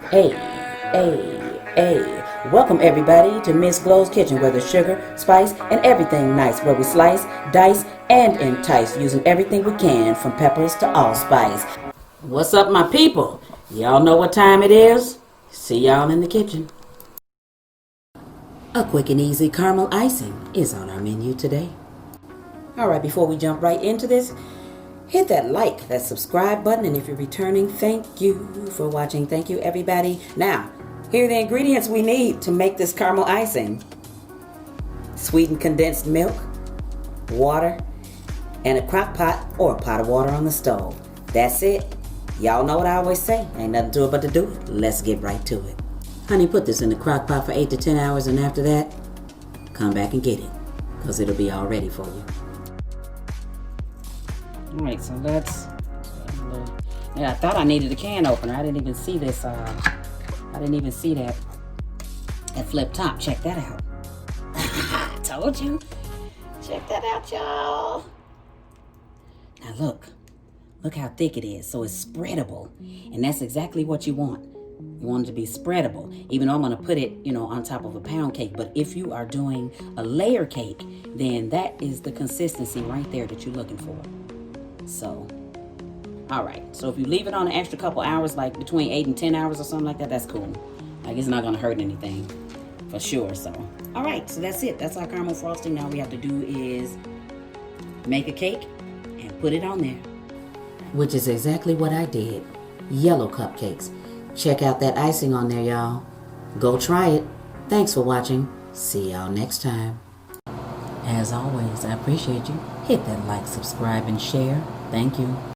Hey, hey. Welcome everybody to Miss Glow's Kitchen, where there's sugar, spice, and everything nice, where we slice, dice, and entice, using everything we can, from peppers to allspice. What's up, my people? Y'all know what time it is? See y'all in the kitchen. A quick and easy caramel icing is on our menu today. Alright, before we jump right into this, hit that like, that subscribe button, and if you're returning, thank you for watching. Thank you, everybody. Now, here are the ingredients we need to make this caramel icing. Sweetened condensed milk, water, and a crock pot or a pot of water on the stove. That's it. Y'all know what I always say. Ain't nothing to it but to do it. Let's get right to it. Honey, put this in the crock pot for 8 to 10 hours, and after that, come back and get it, because it'll be all ready for you. Alright, so that's... Yeah, I thought I needed a can opener. I didn't even see this. I didn't even see that flip top. Check that out. I told you. Check that out, y'all. Now look. Look how thick it is. So it's spreadable. And that's exactly what you want. You want it to be spreadable. Even though I'm going to put it, on top of a pound cake. But if you are doing a layer cake, then that is the consistency right there that you're looking for. So, all right. So if you leave it on an extra couple hours, like between 8 and 10 hours or something like that, that's cool. Like, it's not going to hurt anything for sure. So, all right. So that's it. That's our caramel frosting. Now all we have to do is make a cake and put it on there. Which is exactly what I did. Yellow cupcakes. Check out that icing on there, y'all. Go try it. Thanks for watching. See y'all next time. As always, I appreciate you. Hit that like, subscribe, and share. Thank you.